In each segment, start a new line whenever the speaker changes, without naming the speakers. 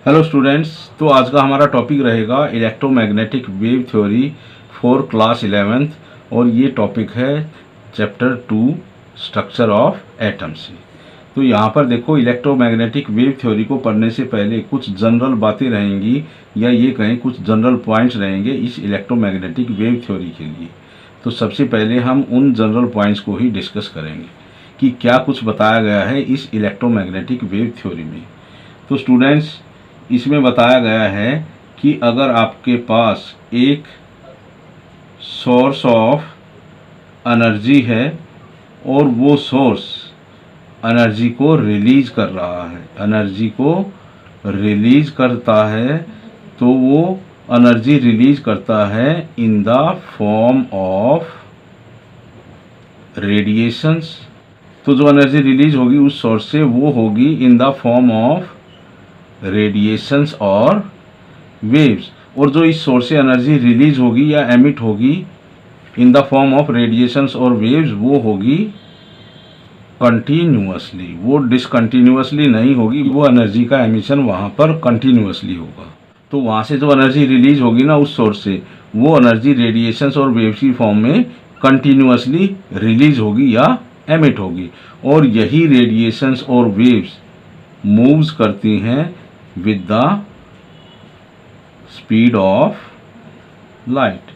Hello students. तो आज का हमारा टॉपिक रहेगा electromagnetic wave theory for class 11th और ये टॉपिक है चैप्टर 2 स्ट्रक्चर ऑफ एटम्स। तो यहाँ पर देखो, इलेक्ट्रोमैग्नेटिक वेव थ्योरी को पढ़ने से पहले कुछ जनरल बातें रहेंगी या ये कहें कुछ जनरल पॉइंट्स रहेंगे इस इलेक्ट्रोमैग्नेटिक वेव थ्योरी के लिए। तो सबसे पहले हम उन जनरल पॉइंट्स को ही डिस्कस करेंगे कि क्या कुछ बताया गया है इस इलेक्ट्रोमैग्नेटिक वेव थ्योरी में। तो स्टूडेंट्स, इसमें बताया गया है कि अगर आपके पास एक सोर्स ऑफ एनर्जी है और वो सोर्स एनर्जी को रिलीज कर रहा है, एनर्जी को रिलीज करता है, तो वो एनर्जी रिलीज करता है इन द फॉर्म ऑफ रेडिएशंस। तो जो एनर्जी रिलीज होगी उस सोर्स से वो होगी इन द फॉर्म ऑफ रेडिएशंस और वेव्स। और जो इस सोर्स से एनर्जी रिलीज होगी या एमिट होगी इन द फॉर्म ऑफ रेडिएशंस और वेव्स, वो होगी कंटिन्यूअसली, वो डिसकंटिन्यूअसली नहीं होगी। वो एनर्जी का एमिशन वहाँ पर कंटिन्यूअसली होगा। तो वहाँ से जो एनर्जी रिलीज होगी ना उस सोर्स से, वो एनर्जी रेडिएशंस और वेव्स की फॉर्म में कंटिन्यूअसली रिलीज होगी या एमिट होगी। और यही रेडिएशंस और वेव्स मूव्स करती हैं with the speed of light।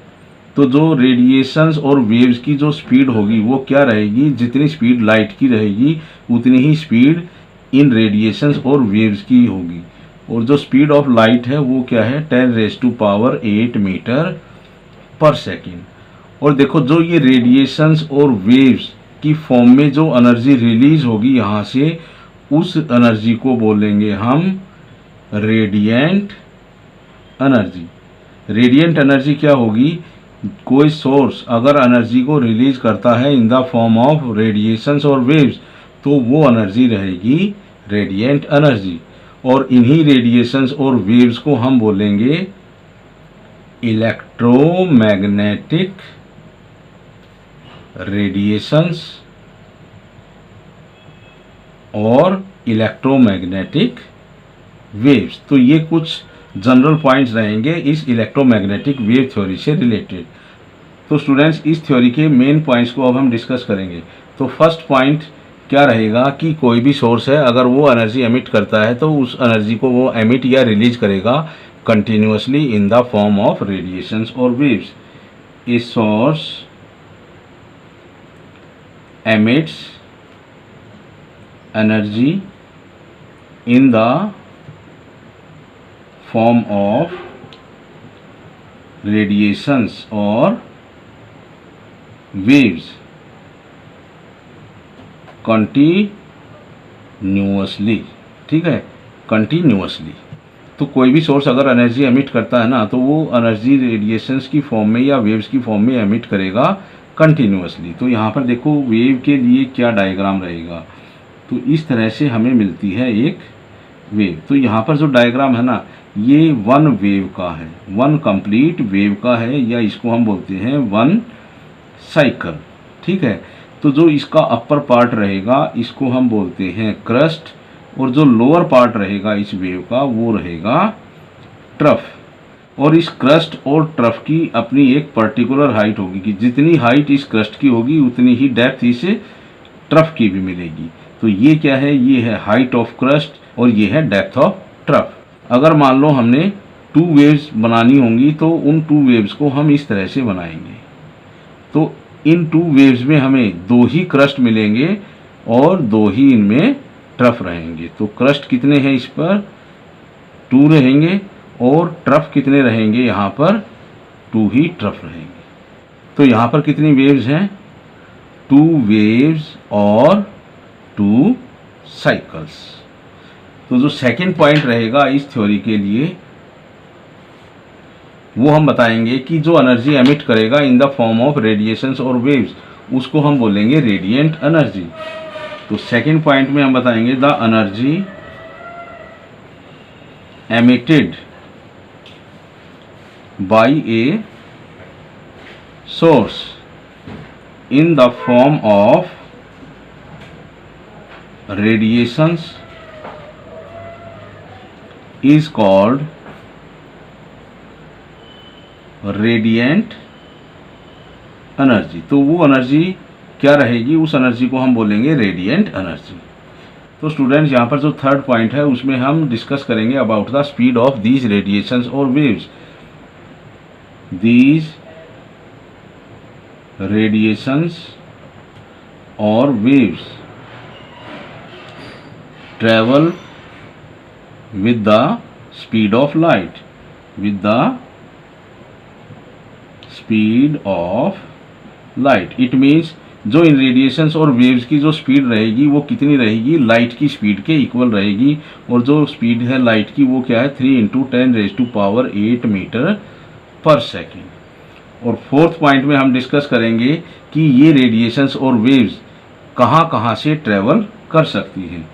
तो जो रेडिएशंस और वेव्स की जो स्पीड होगी वो क्या रहेगी, जितनी स्पीड लाइट की रहेगी उतनी ही स्पीड इन रेडिएशंस और वेव्स की होगी। और जो स्पीड ऑफ लाइट है वो क्या है, 10⁸ मीटर पर सेकेंड। और देखो, जो ये रेडिएशंस और वेव्स की फॉर्म में जो एनर्जी रिलीज होगी यहाँ से, उस एनर्जी को बोलेंगे हम रेडिएंट एनर्जी। रेडिएंट एनर्जी क्या होगी, कोई सोर्स अगर एनर्जी को रिलीज करता है इन द फॉर्म ऑफ रेडिएशंस और वेव्स, तो वो एनर्जी रहेगी रेडिएंट एनर्जी। और इन्हीं रेडिएशंस और वेव्स को हम बोलेंगे इलेक्ट्रोमैग्नेटिक रेडिएशंस और इलेक्ट्रोमैग्नेटिक वेव्स। तो ये कुछ जनरल पॉइंट्स रहेंगे इस इलेक्ट्रोमैग्नेटिक वेव थ्योरी से रिलेटेड। तो स्टूडेंट्स, इस थ्योरी के मेन पॉइंट्स को अब हम डिस्कस करेंगे। तो फर्स्ट पॉइंट क्या रहेगा कि कोई भी सोर्स है, अगर वो एनर्जी एमिट करता है तो उस एनर्जी को वो एमिट या रिलीज करेगा continuously in the form of radiations और waves. A source emits energy in the form of radiations or waves continuously। ठीक है, कंटिन्यूअसली। तो कोई भी सोर्स अगर एनर्जी एमिट करता है ना, तो वो एनर्जी रेडिएशंस की फॉर्म में या वेव्स की फॉर्म में एमिट करेगा कंटिन्यूअसली। तो यहाँ पर देखो, वेव के लिए क्या डायग्राम रहेगा। तो इस तरह से हमें मिलती है एक वेव। तो यहाँ पर जो डायग्राम है ना, ये वन वेव का है, वन कंप्लीट वेव का है, या इसको हम बोलते हैं वन साइकिल। ठीक है। तो जो इसका अपर पार्ट रहेगा इसको हम बोलते हैं क्रस्ट, और जो लोअर पार्ट रहेगा इस वेव का वो रहेगा ट्रफ। और इस क्रस्ट और ट्रफ की अपनी एक पर्टिकुलर हाइट होगी कि जितनी हाइट इस क्रस्ट की होगी उतनी ही डेप्थ इस ट्रफ की भी मिलेगी। तो ये क्या है, ये है हाइट ऑफ क्रस्ट और ये है डेप्थ ऑफ ट्रफ। अगर मान लो हमने टू वेव्स बनानी होंगी तो उन टू वेव्स को हम इस तरह से बनाएंगे। तो इन टू वेव्स में हमें दो ही क्रस्ट मिलेंगे और दो ही इनमें ट्रफ रहेंगे। तो क्रस्ट कितने हैं इस पर, 2 रहेंगे, और ट्रफ कितने रहेंगे, यहाँ पर 2 ही ट्रफ रहेंगे। तो यहाँ पर कितनी वेव्स हैं, 2 वेव्स और 2 साइकिल्स। तो जो सेकंड पॉइंट रहेगा इस थ्योरी के लिए, वो हम बताएंगे कि जो एनर्जी एमिट करेगा इन द फॉर्म ऑफ रेडिएशंस और वेव्स, उसको हम बोलेंगे रेडिएंट एनर्जी। तो सेकंड पॉइंट में हम बताएंगे the energy emitted by a source in the form of radiations is called radiant energy. तो वो एनर्जी क्या रहेगी, उस एनर्जी को हम बोलेंगे रेडिएंट एनर्जी। तो स्टूडेंट्स यहाँ पर जो थर्ड पॉइंट है उसमें हम डिस्कस करेंगे about the speed of these radiations और वेव्स। दीज रेडिएशंस और waves travel with the speed of light, with the speed of light. It means जो इन रेडिएशंस और वेव्स की जो स्पीड रहेगी वो कितनी रहेगी, लाइट की स्पीड के इक्वल रहेगी। और जो स्पीड है लाइट की वो क्या है, 3 × 10⁸ मीटर पर सेकेंड। और फोर्थ पॉइंट में हम डिस्कस करेंगे कि ये रेडिएशंस और वेव्स कहाँ कहाँ से ट्रेवल कर सकती हैं।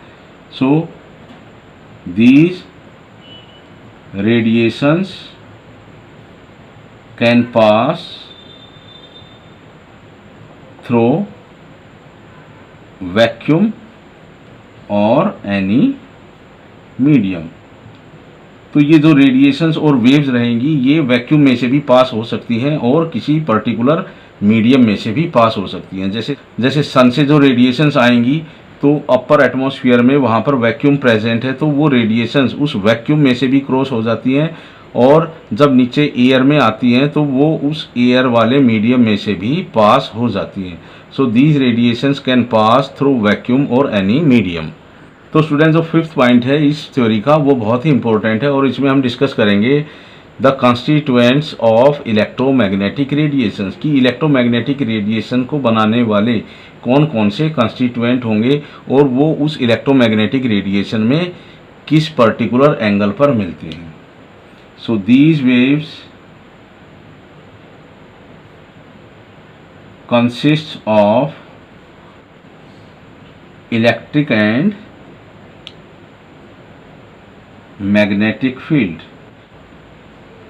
सो these radiations can pass through vacuum or any medium। तो ये जो रेडिएशंस और वेव्स रहेंगी ये वैक्यूम में से भी पास हो सकती हैं और किसी पर्टिकुलर मीडियम में से भी पास हो सकती हैं। जैसे सन से जो रेडिएशंस आएंगी तो अपर एटमॉस्फेयर में वहाँ पर वैक्यूम प्रेजेंट है, तो वो रेडिएशंस उस वैक्यूम में से भी क्रॉस हो जाती हैं और जब नीचे एयर में आती हैं तो वो उस एयर वाले मीडियम में से भी पास हो जाती हैं। So these radiations can pass through vacuum और एनी मीडियम। तो स्टूडेंट्स जो फिफ्थ पॉइंट है इस थ्योरी का वो बहुत ही इंपॉर्टेंट है और इसमें हम डिस्कस करेंगे the constituents of electromagnetic radiations, की इलेक्ट्रोमैग्नेटिक रेडिएशन को बनाने वाले कौन कौन से कॉन्स्टिट्यूएंट होंगे और वो उस इलेक्ट्रोमैग्नेटिक रेडिएशन में किस पर्टिकुलर एंगल पर मिलते हैं। So these waves consist of electric and magnetic field.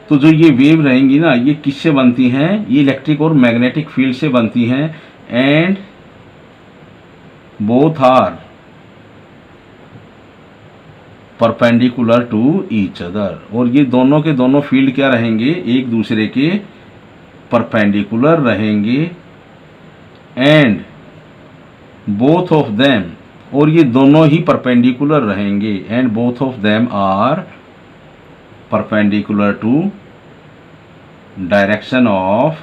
तो जो ये वेव रहेंगी ना ये किससे बनती हैं, ये इलेक्ट्रिक और मैग्नेटिक फील्ड से बनती हैं। And both are perpendicular to each other, और ये दोनों के दोनों फील्ड क्या रहेंगे, एक दूसरे के परपेंडिकुलर रहेंगे। एंड बोथ ऑफ देम, और ये दोनों ही परपेंडिकुलर रहेंगे। And both of them are perpendicular to direction of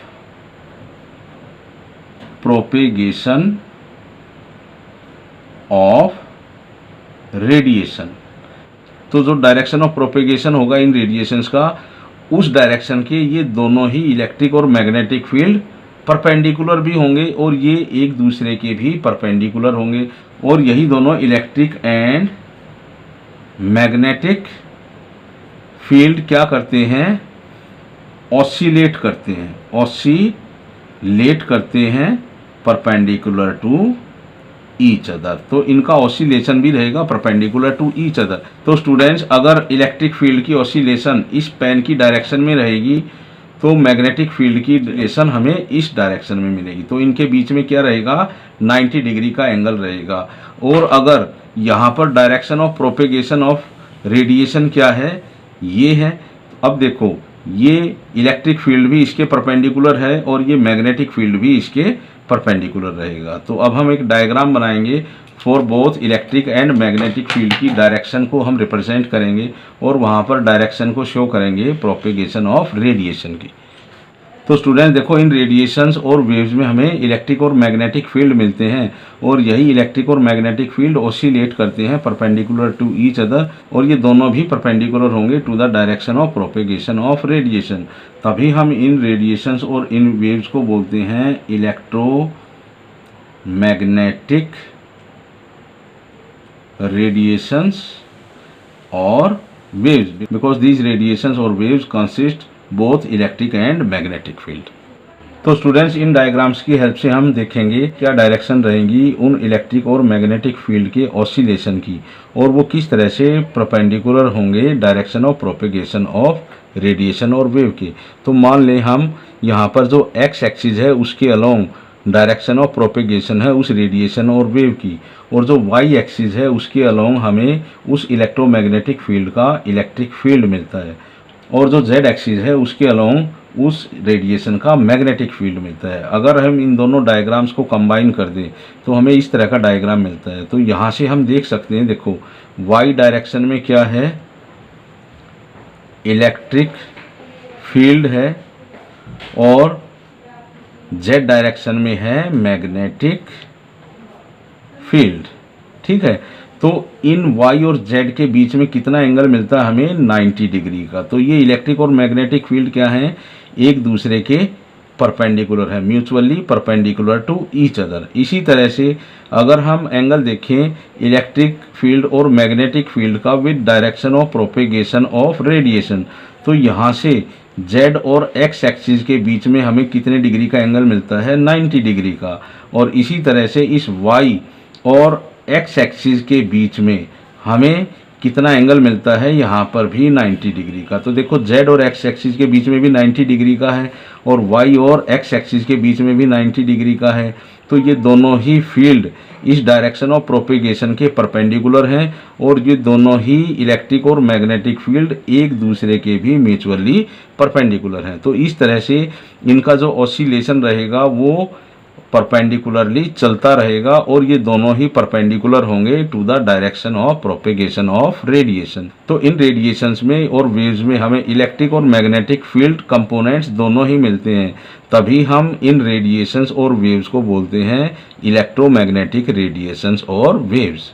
propagation of radiation। तो जो डायरेक्शन ऑफ प्रोपेगेशन होगा इन रेडिएशंस का, उस डायरेक्शन के ये दोनों ही इलेक्ट्रिक और मैग्नेटिक फील्ड परपेंडिकुलर भी होंगे और ये एक दूसरे के भी परपेंडिकुलर होंगे। और यही दोनों इलेक्ट्रिक एंड मैग्नेटिक फील्ड क्या करते हैं, ऑसिलेट करते हैं, ऑसिलेट करते हैं परपेंडिकुलर टू ईच अदर। तो इनका ऑसिलेशन भी रहेगा परपेंडिकुलर टू ईच अदर। तो स्टूडेंट्स अगर इलेक्ट्रिक फील्ड की ऑसिलेशन इस पेन की डायरेक्शन में रहेगी तो मैग्नेटिक फील्ड की डायरेक्शन हमें इस डायरेक्शन में मिलेगी। तो इनके बीच में क्या रहेगा, 90 डिग्री का एंगल रहेगा। और अगर यहाँ पर direction of propagation of radiation क्या है, ये है। अब देखो ये इलेक्ट्रिक फील्ड भी इसके परपेंडिकुलर है और ये मैग्नेटिक फील्ड भी इसके परपेंडिकुलर रहेगा। तो अब हम एक डायग्राम बनाएंगे for both electric and magnetic field की डायरेक्शन को हम रिप्रेजेंट करेंगे और वहाँ पर डायरेक्शन को शो करेंगे प्रोपेगेशन ऑफ रेडिएशन की। तो स्टूडेंट देखो इन रेडिएशंस और वेव्स में हमें इलेक्ट्रिक और मैग्नेटिक फील्ड मिलते हैं और यही इलेक्ट्रिक और मैग्नेटिक फील्ड ऑसिलेट करते हैं परपेंडिकुलर टू ईच अदर, और ये दोनों भी परपेंडिकुलर होंगे to the direction of propagation of radiation. तभी हम इन रेडिएशंस और इन वेव्स को बोलते हैं इलेक्ट्रो मैग्नेटिक रेडिएशंस और वेव्स, बिकॉज दीज रेडिएशंस और waves consist both electric and magnetic field. तो स्टूडेंट्स इन डायग्राम्स की हेल्प से हम देखेंगे क्या डायरेक्शन रहेंगी उन इलेक्ट्रिक और मैग्नेटिक फील्ड के ऑसिलेशन की और वो किस तरह से परपेंडिकुलर होंगे direction of propagation of radiation और वेव के। तो मान लें हम यहाँ पर जो एक्स एक्सिस है उसके अलोंग डायरेक्शन ऑफ प्रोपेगेशन है उस रेडिएशन और वेव की, और जो वाई एक्सिस है उसके अलोंग हमें उस इलेक्ट्रोमैग्नेटिक फील्ड का इलेक्ट्रिक फील्ड मिलता है, और जो जेड एक्सिस है उसके अलोंग उस रेडिएशन का मैग्नेटिक फील्ड मिलता है। अगर हम इन दोनों डायग्राम्स को कंबाइन कर दें तो हमें इस तरह का डायग्राम मिलता है। तो यहाँ से हम देख सकते हैं, देखो वाई डायरेक्शन में क्या है, इलेक्ट्रिक फील्ड है, और जेड डायरेक्शन में है मैग्नेटिक फील्ड। ठीक है, तो इन वाई और जेड के बीच में कितना एंगल मिलता है हमें, 90 डिग्री का। तो ये इलेक्ट्रिक और मैग्नेटिक फील्ड क्या है, एक दूसरे के परपेंडिकुलर है, mutually perpendicular to each other. इसी तरह से अगर हम एंगल देखें इलेक्ट्रिक फील्ड और मैग्नेटिक फील्ड का with direction of propagation of radiation, तो यहाँ से जेड और एक्स एक्सिस के बीच में हमें कितने डिग्री का एंगल मिलता है, 90 डिग्री का। और इसी तरह से इस वाई और एक्स एक्सिस के बीच में हमें कितना एंगल मिलता है, यहाँ पर भी 90 डिग्री का। तो देखो जेड और एक्स एक्सिस के बीच में भी 90 डिग्री का है, और वाई और एक्स एक्सिस के बीच में भी 90 डिग्री का है। तो ये दोनों ही फील्ड इस डायरेक्शन ऑफ प्रोपेगेशन के परपेंडिकुलर हैं, और ये दोनों ही इलेक्ट्रिक और मैग्नेटिक फील्ड एक दूसरे के भी म्यूचुअली परपेंडिकुलर हैं। तो इस तरह से इनका जो ऑसिलेशन रहेगा वो परपेंडिकुलरली चलता रहेगा, और ये दोनों ही परपेंडिकुलर होंगे to the direction of propagation of radiation. तो इन रेडिएशंस में और वेव्स में हमें इलेक्ट्रिक और मैग्नेटिक फील्ड कंपोनेंट्स दोनों ही मिलते हैं, तभी हम इन रेडिएशंस और वेव्स को बोलते हैं इलेक्ट्रोमैग्नेटिक रेडिएशंस और वेव्स।